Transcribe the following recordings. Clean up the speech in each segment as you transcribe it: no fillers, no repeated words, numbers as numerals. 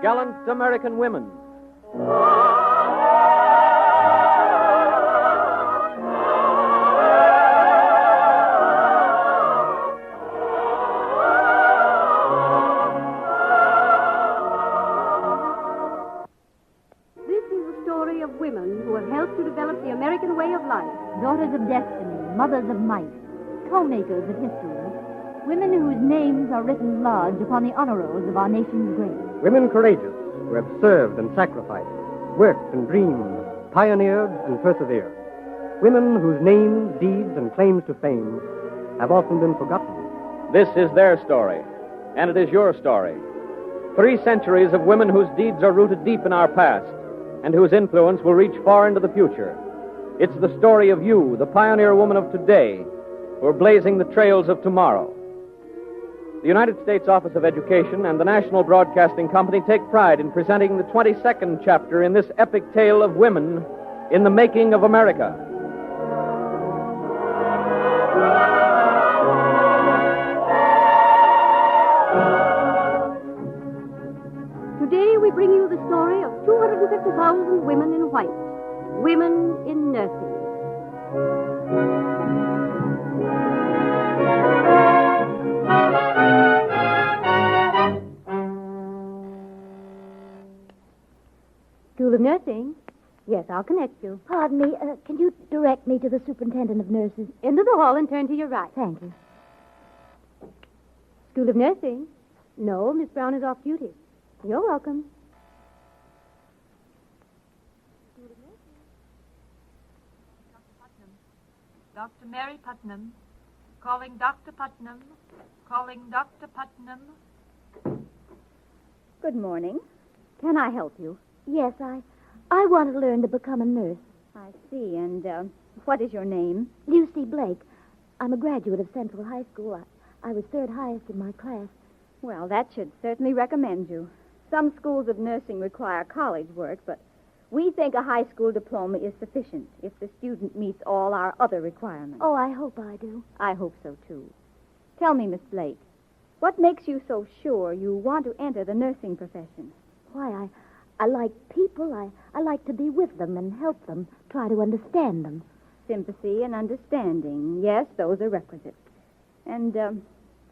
Gallant American Women. This is the story of women who have helped to develop the American way of life. Daughters of destiny, mothers of might, co-makers of history. Women whose names are written large upon the honor rolls of our nation's great. Women courageous, who have served and sacrificed, worked and dreamed, pioneered and persevered. Women whose names, deeds, and claims to fame have often been forgotten. This is their story, and it is your story. 3 centuries of women whose deeds are rooted deep in our past, and whose influence will reach far into the future. It's the story of you, the pioneer woman of today, who are blazing the trails of tomorrow. The United States Office of Education and the National Broadcasting Company take pride in presenting the 22nd chapter in this epic tale of women in the making of America. Today we bring you the story of 250,000 women in white, women in nursing. School of Nursing? Yes, I'll connect you. Pardon me, can you direct me to the superintendent of nurses? Into the hall and turn to your right. Thank you. School of Nursing? No, Miss Brown is off duty. You're welcome. Dr. Mary Putnam. Calling Dr. Putnam. Calling Dr. Putnam. Good morning. Can I help you? Yes, I want to learn to become a nurse. I see. And what is your name? Lucy Blake. I'm a graduate of Central High School. I was 3rd highest in my class. Well, that should certainly recommend you. Some schools of nursing require college work, but we think a high school diploma is sufficient if the student meets all our other requirements. Oh, I hope I do. I hope so, too. Tell me, Miss Blake, what makes you so sure you want to enter the nursing profession? Why, I like people. I like to be with them and help them, try to understand them. Sympathy and understanding. Yes, those are requisite. And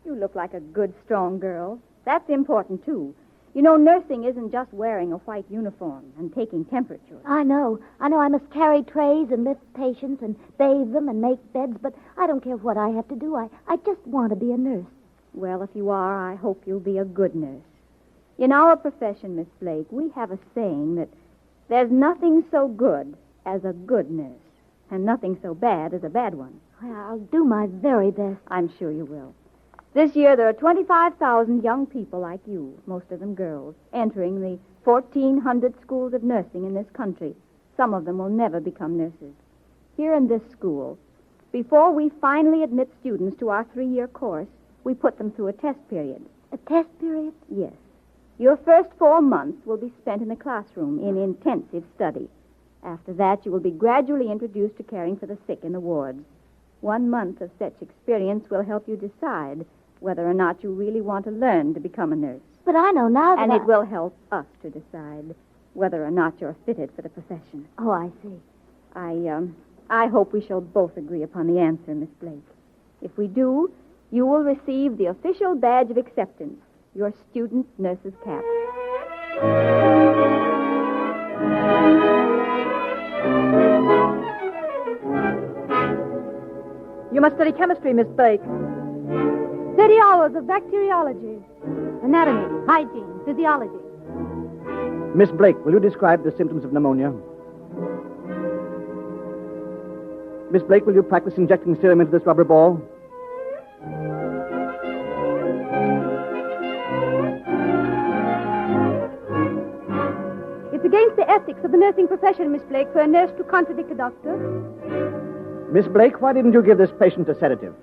you look like a good, strong girl. That's important, too. You know, nursing isn't just wearing a white uniform and taking temperatures. I know. I must carry trays and lift patients and bathe them and make beds, but I don't care what I have to do. I just want to be a nurse. Well, if you are, I hope you'll be a good nurse. In our profession, Miss Blake, we have a saying that there's nothing so good as a good nurse, and nothing so bad as a bad one. Well, I'll do my very best. I'm sure you will. This year, there are 25,000 young people like you, most of them girls, entering the 1,400 schools of nursing in this country. Some of them will never become nurses. Here in this school, before we finally admit students to our 3-year course, we put them through a test period. A test period? Yes. Your first 4 months will be spent in the classroom in intensive study. After that, you will be gradually introduced to caring for the sick in the wards. 1 month of such experience will help you decide whether or not you really want to learn to become a nurse. But I know now that And it will help us to decide whether or not you're fitted for the profession. Oh, I see. I hope we shall both agree upon the answer, Miss Blake. If we do, you will receive the official badge of acceptance, your student nurse's cap. You must study chemistry, Miss Blake. 30 hours of bacteriology, anatomy, hygiene, physiology. Miss Blake, will you describe the symptoms of pneumonia? Miss Blake, will you practice injecting serum into this rubber ball? It's against the ethics of the nursing profession, Miss Blake, for a nurse to contradict a doctor. Miss Blake, why didn't you give this patient a sedative?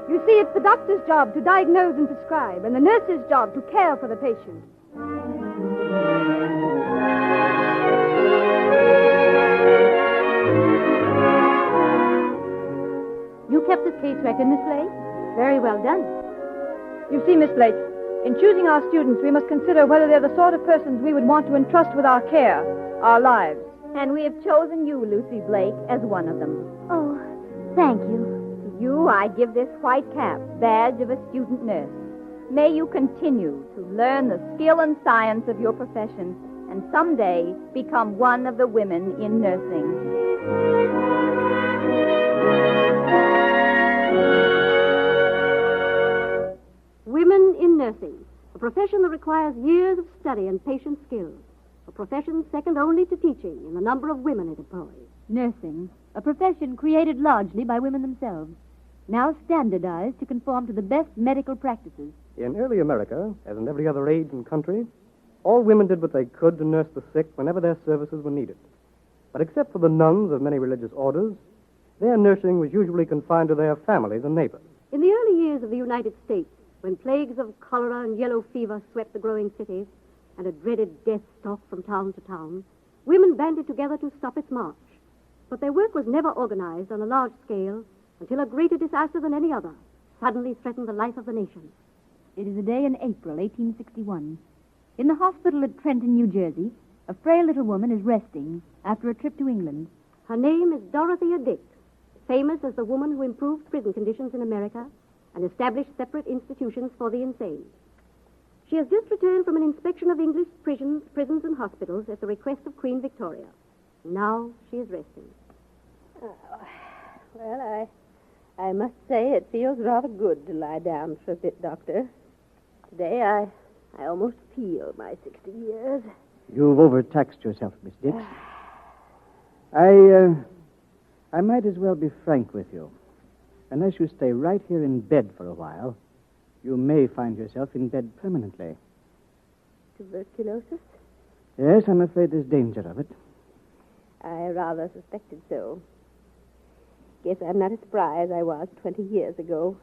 You see, it's the doctor's job to diagnose and prescribe, and the nurse's job to care for the patient. You kept this case record, Miss Blake? Very well done. You see, Miss Blake, In choosing our students, we must consider whether they're the sort of persons we would want to entrust with our care, our lives. And we have chosen you, Lucy Blake, as one of them. Oh, thank you. To you, I give this white cap, badge of a student nurse. May you continue to learn the skill and science of your profession and someday become one of the women in nursing. Women in nursing, a profession that requires years of study and patient skill. A profession second only to teaching in the number of women it employs. Nursing, a profession created largely by women themselves, now standardized to conform to the best medical practices. In early America, as in every other age and country, all women did what they could to nurse the sick whenever their services were needed. But except for the nuns of many religious orders, their nursing was usually confined to their families and neighbors. In the early years of the United States, when plagues of cholera and yellow fever swept the growing cities, and a dreaded death stalked from town to town, women banded together to stop its march. But their work was never organized on a large scale until a greater disaster than any other suddenly threatened the life of the nation. It is a day in April, 1861. In the hospital at Trenton, New Jersey, a frail little woman is resting after a trip to England. Her name is Dorothea Dix, famous as the woman who improved prison conditions in America and established separate institutions for the insane. She has just returned from an inspection of English prisons and hospitals at the request of Queen Victoria. Now she is resting. Well, I must say it feels rather good to lie down for a bit, Doctor. Today I almost feel my 60 years. You've overtaxed yourself, Miss Dix. I might as well be frank with you. Unless you stay right here in bed for a while, you may find yourself in bed permanently. Tuberculosis? Yes, I'm afraid there's danger of it. I rather suspected so. Guess I'm not as spry as I was 20 years ago.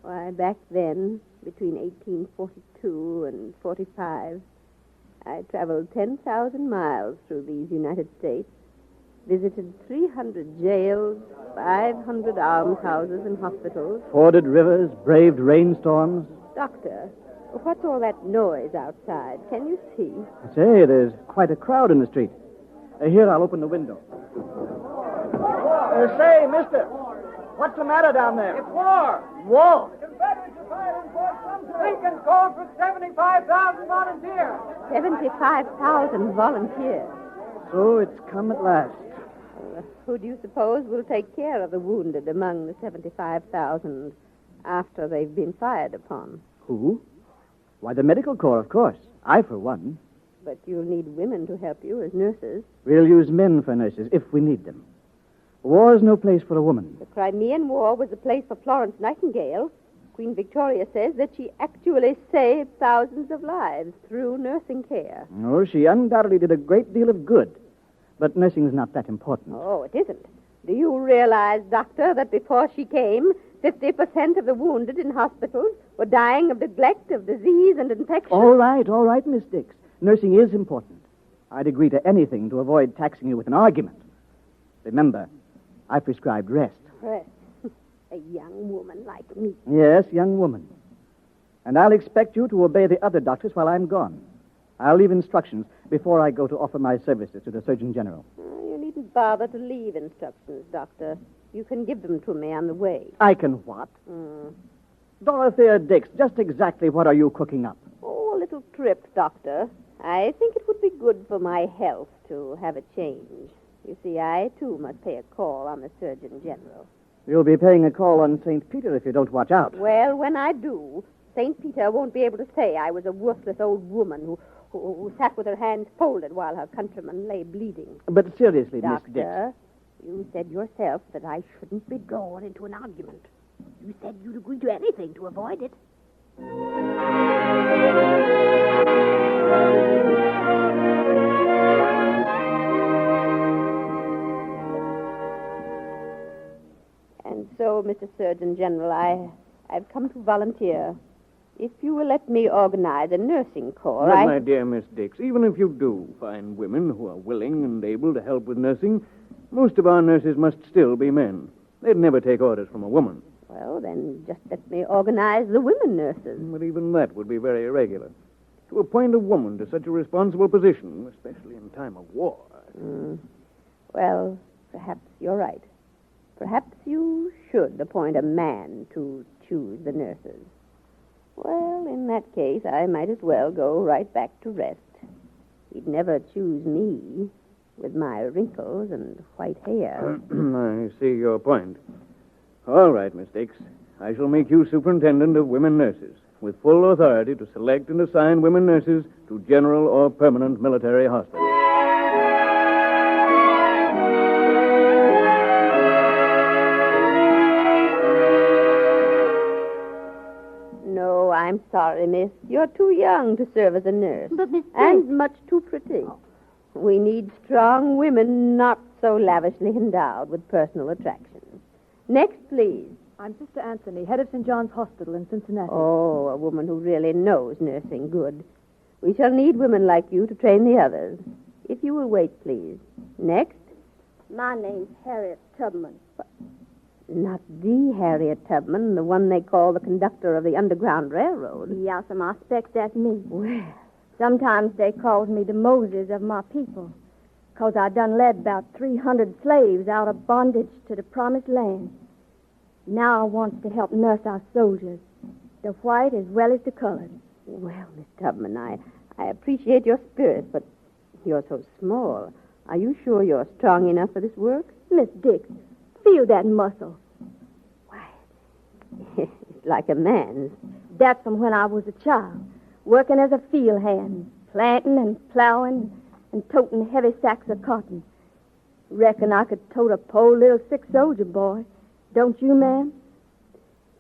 Why, back then, between 1842 and 45, I traveled 10,000 miles through these United States, visited 300 jails, 500 almshouses and hospitals. Forded rivers, braved rainstorms. Doctor, what's all that noise outside? Can you see? Say, there's quite a crowd in the street. Here, I'll open the window. Say, mister, what's the matter down there? It's war. War? Confederates are fighting for some Lincoln called for 75,000 volunteers. 75,000 volunteers. So it's come at last. Who do you suppose will take care of the wounded among the 75,000 after they've been fired upon? Who? Why, the medical corps, of course. I, for one. But you'll need women to help you as nurses. We'll use men for nurses if we need them. War's no place for a woman. The Crimean War was a place for Florence Nightingale. Queen Victoria says that she actually saved thousands of lives through nursing care. Oh, she undoubtedly did a great deal of good. But nursing's not that important. Oh, it isn't. Do you realize, Doctor, that before she came, 50% of the wounded in hospitals were dying of neglect, of disease, and infection? All right, Miss Dix. Nursing is important. I'd agree to anything to avoid taxing you with an argument. Remember, I prescribed rest. Rest? A young woman like me. Yes, young woman. And I'll expect you to obey the other doctors while I'm gone. I'll leave instructions before I go to offer my services to the Surgeon General. You needn't bother to leave instructions, Doctor. You can give them to me on the way. I can what? Dorothea Dix, just exactly what are you cooking up? Oh, a little trip, Doctor. I think it would be good for my health to have a change. You see, I, too, must pay a call on the Surgeon General. You'll be paying a call on St. Peter if you don't watch out. Well, when I do, St. Peter won't be able to say I was a worthless old woman who sat with her hands folded while her countrymen lay bleeding. But seriously, Doctor, Miss Dix. You said yourself that I shouldn't be drawn into an argument. You said you'd agree to anything to avoid it. And so, Mr. Surgeon General, I've come to volunteer. If you will let me organize a nursing corps, But, my dear Miss Dix, even if you do find women who are willing and able to help with nursing, most of our nurses must still be men. They'd never take orders from a woman. Well, then just let me organize the women nurses. But even that would be very irregular. To appoint a woman to such a responsible position, especially in time of war. Well, perhaps you're right. Perhaps you should appoint a man to choose the nurses. Well, in that case, I might as well go right back to rest. He'd never choose me with my wrinkles and white hair. I see your point. All right, Miss Dix. I shall make you superintendent of women nurses, with full authority to select and assign women nurses to general or permanent military hospitals. No, I'm sorry, miss. You're too young to serve as a nurse. But, Miss And much too pretty. We need strong women not so lavishly endowed with personal attractions. Next, please. I'm Sister Anthony, head of St. John's Hospital in Cincinnati. Oh, a woman who really knows nursing good. We shall need women like you to train the others. If you will wait, please. Next. My name's Harriet Tubman. Not the Harriet Tubman, the one they call the conductor of the Underground Railroad. Yas'm, I expect that's me. Well, Sometimes they calls me the Moses of my people, 'cause I done led about 300 slaves out of bondage to the promised land. Now I wants to help nurse our soldiers, the white as well as the colored. well, Miss Tubman, I appreciate your spirit, but you're so small. Are you sure you're strong enough for this work? Miss Dix, feel that muscle. It's like a man's. That's from when I was a child, working as a field hand, planting and plowing and toting heavy sacks of cotton. Reckon I could tote a poor little sick soldier boy. Don't you, ma'am?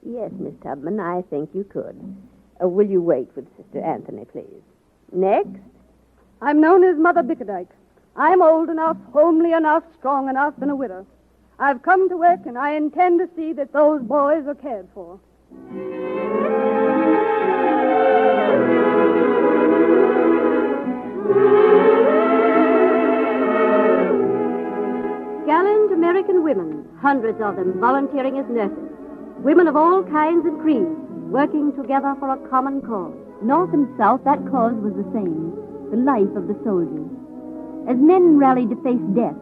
Yes, Miss Tubman, I think you could. Will you wait with Sister Anthony, please? Next. I'm known as Mother Bickerdike. I'm old enough, homely enough, strong enough, and a widow. I've come to work, and I intend to see that those boys are cared for. Gallant American women, hundreds of them volunteering as nurses. Women of all kinds and creeds, working together for a common cause. North and South, that cause was the same, the life of the soldiers. As men rallied to face death,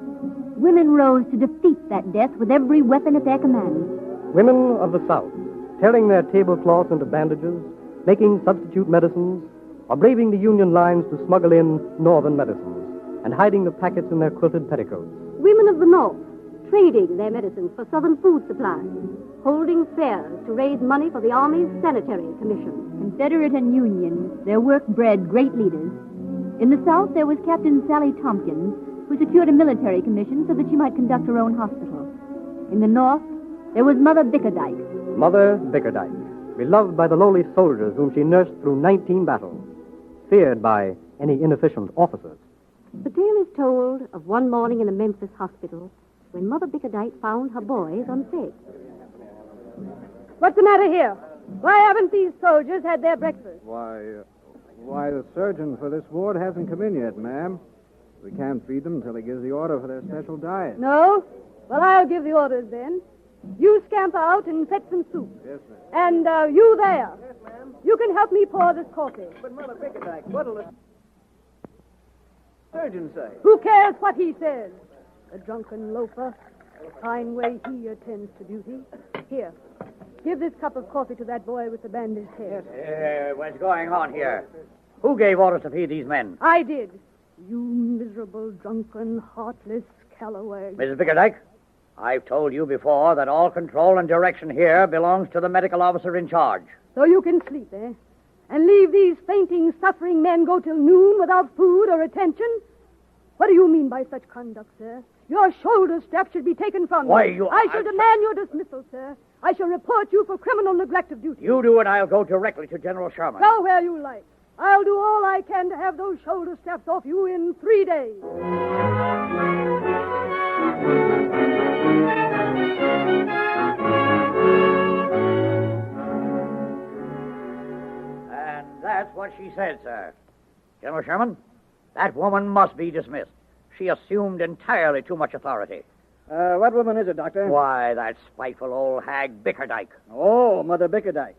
women rose to defeat that death with every weapon at their command. Women of the South, tearing their tablecloths into bandages, making substitute medicines, or braving the Union lines to smuggle in Northern medicines, and hiding the packets in their quilted petticoats. Women of the North, trading their medicines for Southern food supplies, holding fairs to raise money for the Army's Sanitary Commission. Confederate and Union, their work bred great leaders. In the South, there was Captain Sally Tompkins, who secured a military commission so that she might conduct her own hospital. In the North, there was Mother Bickerdike. Mother Bickerdike, beloved by the lowly soldiers whom she nursed through 19 battles, feared by any inefficient officers. The tale is told of one morning in a Memphis hospital when Mother Bickerdike found her boys unfed. What's the matter here? Why haven't these soldiers had their breakfast? Why, the surgeon for this ward hasn't come in yet, ma'am. We can't feed them until he gives the order for their special diet. No? Well, I'll give the orders then. You scamper out and fetch some soup. Yes, ma'am. And you there. Yes, ma'am. You can help me pour this coffee. But Mother Bickerdike, what'll the surgeon say? Who cares what he says? A drunken loafer. The fine way he attends to duty. Here. Give this cup of coffee to that boy with the bandaged head. What's going on here? Who gave orders to feed these men? I did. You miserable, drunken, heartless scalawag. Mrs. Bickerdike, I've told you before that all control and direction here belongs to the medical officer in charge. So you can sleep, eh? And leave these fainting, suffering men go till noon without food or attention? What do you mean by such conduct, sir? Your shoulder strap should be taken from you. Why, you... I shall demand your dismissal, sir. I shall report you for criminal neglect of duty. You do it, I'll go directly to General Sherman. Go where you like. I'll do all I can to have those shoulder straps off you in 3 days. And that's what she said, sir. General Sherman, that woman must be dismissed. She assumed entirely too much authority. What woman is it, Doctor? Why, that spiteful old hag Bickerdike. Oh, Mother Bickerdike.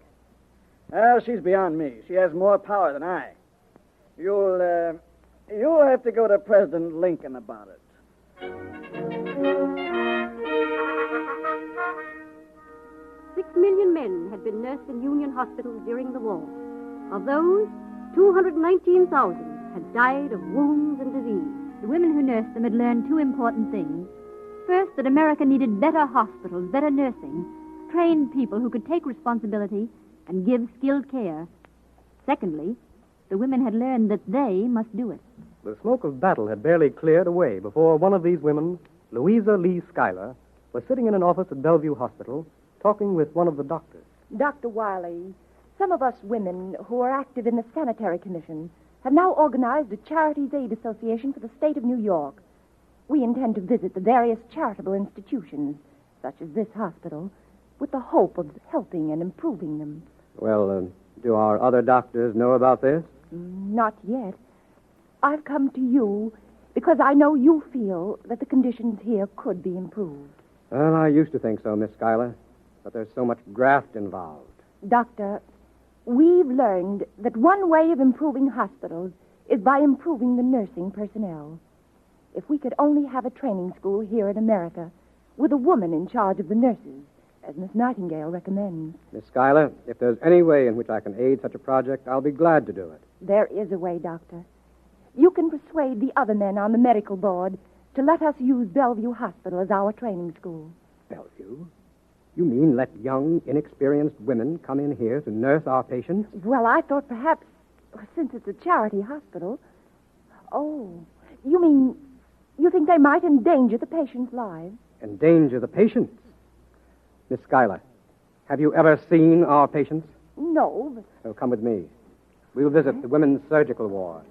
Well, she's beyond me. She has more power than I. You'll have to go to President Lincoln about it. 6 million men had been nursed in Union hospitals during the war. Of those, 219,000 had died of wounds and disease. The women who nursed them had learned two important things. First, that America needed better hospitals, better nursing, trained people who could take responsibility and give skilled care. Secondly, the women had learned that they must do it. The smoke of battle had barely cleared away before one of these women, Louisa Lee Schuyler, was sitting in an office at Bellevue Hospital talking with one of the doctors. Dr. Wiley, some of us women who are active in the Sanitary Commission have now organized a Charities Aid Association for the state of New York. We intend to visit the various charitable institutions, such as this hospital, with the hope of helping and improving them. Well, do our other doctors know about this? Not yet. I've come to you because I know you feel that the conditions here could be improved. Well, I used to think so, Miss Schuyler, but there's so much graft involved. Doctor, we've learned that one way of improving hospitals is by improving the nursing personnel. If we could only have a training school here in America with a woman in charge of the nurses, as Miss Nightingale recommends. Miss Schuyler, if there's any way in which I can aid such a project, I'll be glad to do it. There is a way, Doctor. You can persuade the other men on the medical board to let us use Bellevue Hospital as our training school. Bellevue? You mean let young, inexperienced women come in here to nurse our patients? Well, I thought perhaps, since it's a charity hospital... Oh, you think they might endanger the patients' lives? Endanger the patients? Miss Schuyler, have you ever seen our patients? No, but... Oh, come with me. We'll visit the women's surgical ward.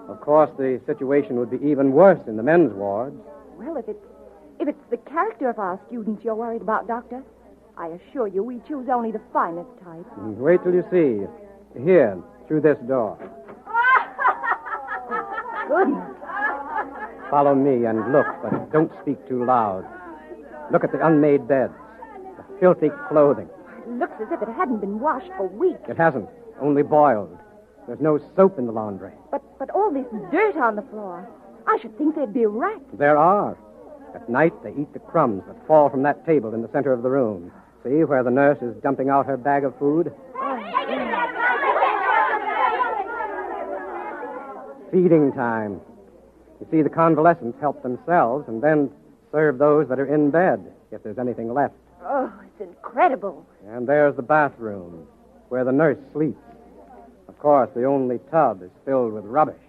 Of course, the situation would be even worse in the men's wards. Well, if it's the character of our students you're worried about, Doctor, I assure you we choose only the finest type. Wait till you see. Here, through this door. Goodness. Follow me and look, but don't speak too loud. Look at the unmade beds, the filthy clothing. It looks as if it hadn't been washed for weeks. It hasn't, only boiled. There's no soap in the laundry. But all this dirt on the floor. I should think there'd be rats. There are. At night, they eat the crumbs that fall from that table in the center of the room. See where the nurse is dumping out her bag of food? Feeding time. You see, the convalescents help themselves and then serve those that are in bed, if there's anything left. Oh, it's incredible. And there's the bathroom, where the nurse sleeps. Of course, the only tub is filled with rubbish.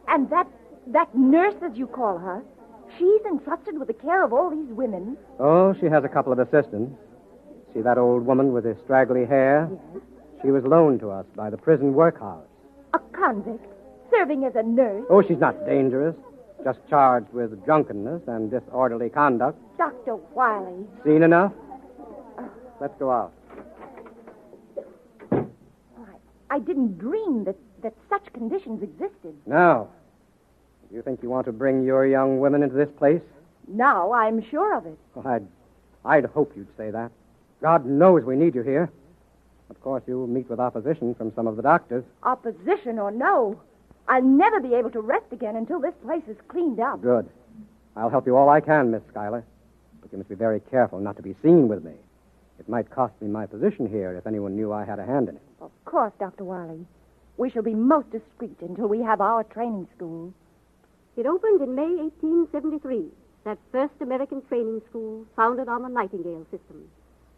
And that nurse, as you call her, she's entrusted with the care of all these women. Oh, she has a couple of assistants. See that old woman with the straggly hair? Yes. She was loaned to us by the prison workhouse. A convict, serving as a nurse. Oh, she's not dangerous. Just charged with drunkenness and disorderly conduct. Dr. Wiley. Seen enough? Let's go out. I didn't dream that such conditions existed. Now, do you think you want to bring your young women into this place? Now I'm sure of it. Well, I'd hope you'd say that. God knows we need you here. Of course, you'll meet with opposition from some of the doctors. Opposition or no, I'll never be able to rest again until this place is cleaned up. Good. I'll help you all I can, Miss Schuyler. But you must be very careful not to be seen with me. It might cost me my position here if anyone knew I had a hand in it. Of course, Dr. Wiley. We shall be most discreet until we have our training school. It opened in May 1873, that first American training school founded on the Nightingale system.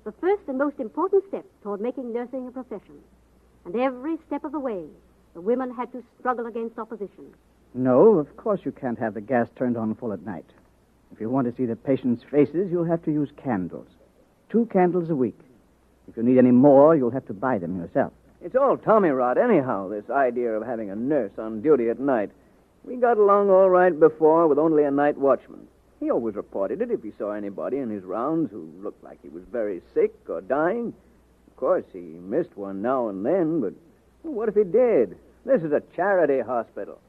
The first and most important step toward making nursing a profession. And every step of the way, the women had to struggle against opposition. No, of course you can't have the gas turned on full at night. If you want to see the patients' faces, you'll have to use candles. 2 candles a week. If you need any more, you'll have to buy them yourself. It's all Tommy rot anyhow, this idea of having a nurse on duty at night. We got along all right before with only a night watchman. He always reported it if he saw anybody in his rounds who looked like he was very sick or dying. Of course, he missed one now and then, but what if he did? This is a charity hospital.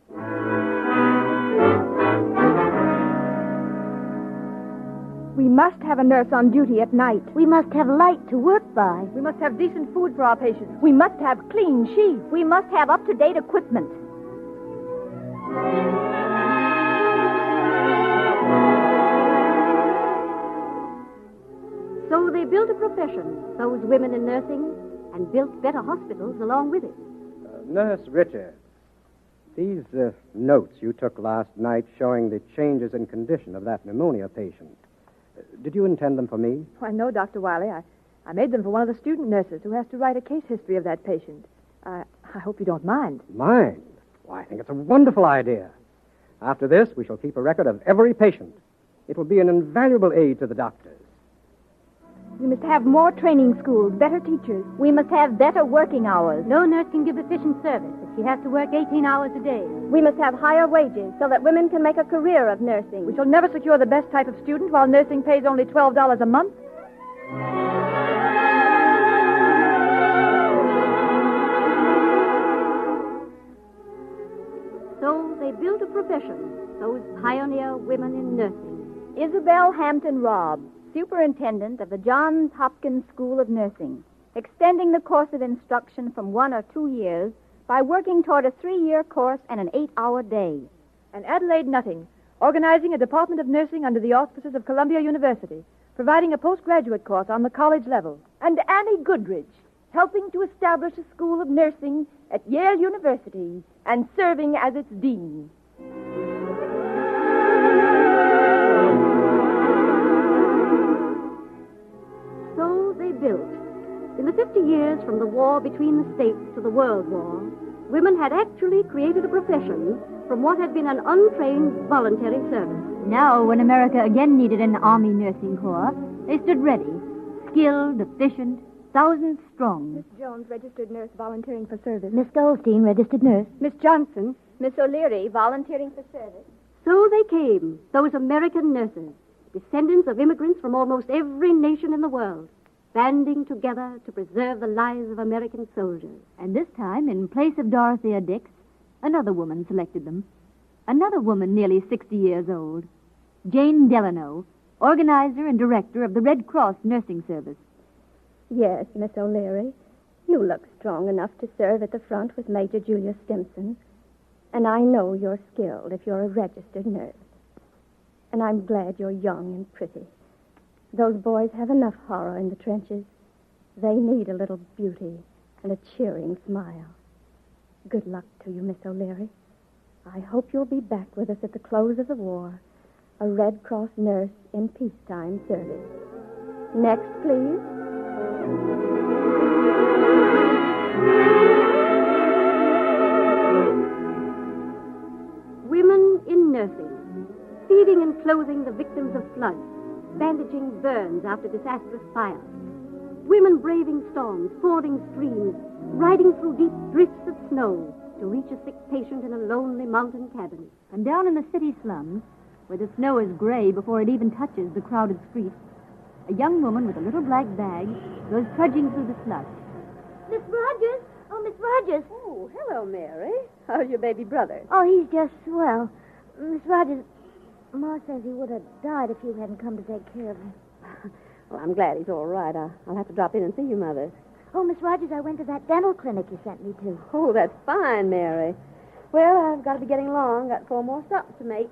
We must have a nurse on duty at night. We must have light to work by. We must have decent food for our patients. We must have clean sheets. We must have up-to-date equipment. So they built a profession, those women in nursing, and built better hospitals along with it. Nurse Richards, these notes you took last night showing the changes in condition of that pneumonia patient, did you intend them for me? Why, no, Dr. Wiley. I made them for one of the student nurses who has to write a case history of that patient. I hope you don't mind. Mind? Why, I think it's a wonderful idea. After this, we shall keep a record of every patient. It will be an invaluable aid to the doctors. We must have more training schools, better teachers. We must have better working hours. No nurse can give efficient service if she has to work 18 hours a day. We must have higher wages so that women can make a career of nursing. We shall never secure the best type of student while nursing pays only $12 a month. So they built a profession, those pioneer women in nursing. Isabel Hampton Robb, superintendent of the Johns Hopkins School of Nursing, extending the course of instruction from 1 or 2 years by working toward a 3-year course and an 8-hour day. And Adelaide Nutting, organizing a department of nursing under the auspices of Columbia University, providing a postgraduate course on the college level. And Annie Goodrich, helping to establish a school of nursing at Yale University and serving as its dean. So they built. In the 50 years from the war between the states to the World War, women had actually created a profession from what had been an untrained voluntary service. Now, when America again needed an Army nursing corps, they stood ready, skilled, efficient, thousands strong. Miss Jones, registered nurse volunteering for service. Miss Goldstein, registered nurse. Miss Johnson. Miss O'Leary, volunteering for service. So they came, those American nurses, descendants of immigrants from almost every nation in the world, banding together to preserve the lives of American soldiers. And this time, in place of Dorothea Dix, another woman selected them. Another woman nearly 60 years old. Jane Delano, organizer and director of the Red Cross Nursing Service. Yes, Miss O'Leary. You look strong enough to serve at the front with Major Julius Stimson. And I know you're skilled if you're a registered nurse. And I'm glad you're young and pretty. Those boys have enough horror in the trenches. They need a little beauty and a cheering smile. Good luck to you, Miss O'Leary. I hope you'll be back with us at the close of the war, a Red Cross nurse in peacetime service. Next, please. Women in nursing, feeding and clothing the victims of floods, bandaging burns after disastrous fires. Women braving storms, fording streams, riding through deep drifts of snow to reach a sick patient in a lonely mountain cabin. And down in the city slums, where the snow is gray before it even touches the crowded streets, a young woman with a little black bag goes trudging through the slush. Miss Rogers! Oh, Miss Rogers! Oh, hello, Mary. How's your baby brother? Oh, he's just swell. Miss Rogers, Ma says he would have died if you hadn't come to take care of him. Well, I'm glad he's all right. I'll have to drop in and see you, Mother. Oh, Miss Rogers, I went to that dental clinic you sent me to. Oh, that's fine, Mary. Well, I've got to be getting along. Got 4 more stops to make.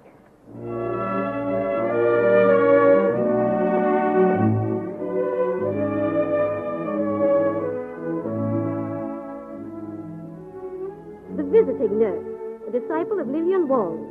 The visiting nurse, a disciple of Lillian Walls,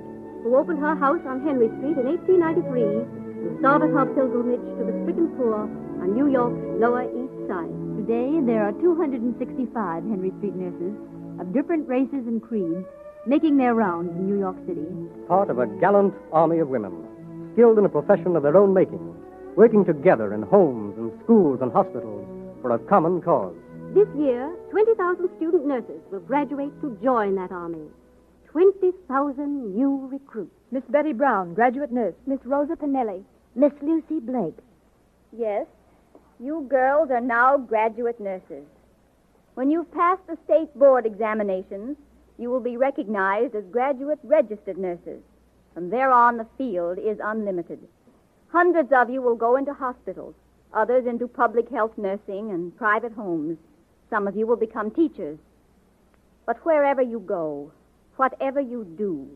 who opened her house on Henry Street in 1893 and started her pilgrimage to the stricken poor on New York's Lower East Side. Today, there are 265 Henry Street nurses of different races and creeds making their rounds in New York City. Part of a gallant army of women, skilled in a profession of their own making, working together in homes and schools and hospitals for a common cause. This year, 20,000 student nurses will graduate to join that army. 20,000 new recruits. Miss Betty Brown, graduate nurse. Miss Rosa Pinelli. Miss Lucy Blake. Yes, you girls are now graduate nurses. When you've passed the state board examinations, you will be recognized as graduate registered nurses. From there on, the field is unlimited. Hundreds of you will go into hospitals, others into public health nursing and private homes. Some of you will become teachers. But wherever you go, whatever you do,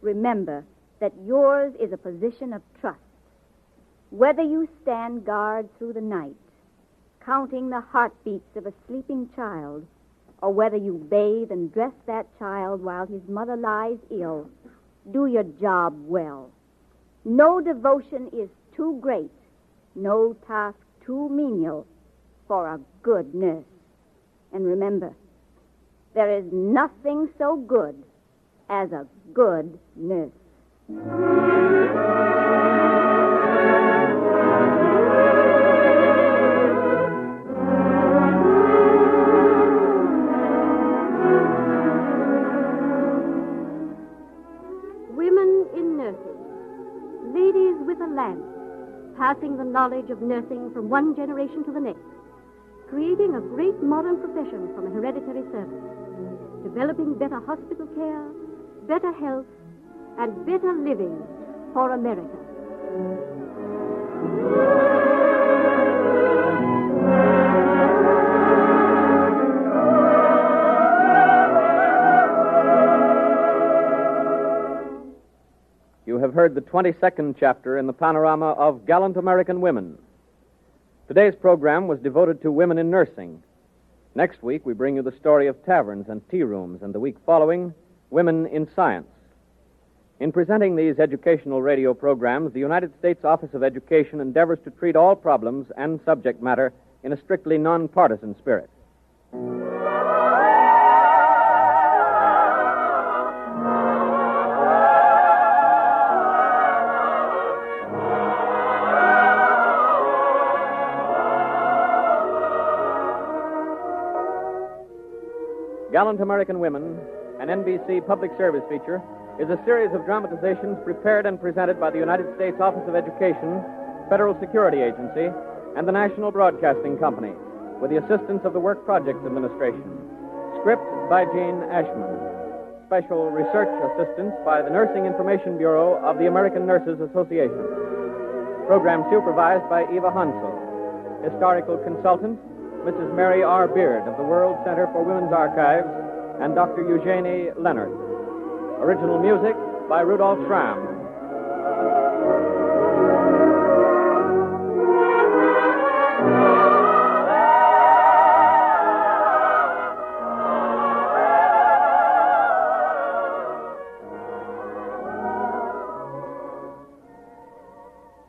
remember that yours is a position of trust. Whether you stand guard through the night, counting the heartbeats of a sleeping child, or whether you bathe and dress that child while his mother lies ill, do your job well. No devotion is too great, no task too menial for a good nurse. And remember, there is nothing so good as a good nurse. Women in nursing. Ladies with a lamp, passing the knowledge of nursing from one generation to the next, creating a great modern profession from a hereditary service, developing better hospital care, better health, and better living for America. You have heard the 22nd chapter in the panorama of Gallant American Women. Today's program was devoted to women in nursing. Next week, we bring you the story of taverns and tea rooms, and the week following, women in science. In presenting these educational radio programs, the United States Office of Education endeavors to treat all problems and subject matter in a strictly nonpartisan spirit. Gallant American Women, an NBC public service feature, is a series of dramatizations prepared and presented by the United States Office of Education, Federal Security Agency, and the National Broadcasting Company, with the assistance of the Work Projects Administration. Script by Gene Ashman. Special research assistance by the Nursing Information Bureau of the American Nurses Association. Program supervised by Eva Hantzel. Historical consultant, Mrs. Mary R. Beard of the World Center for Women's Archives, and Dr. Eugenie Leonard. Original music by Rudolph Schramm.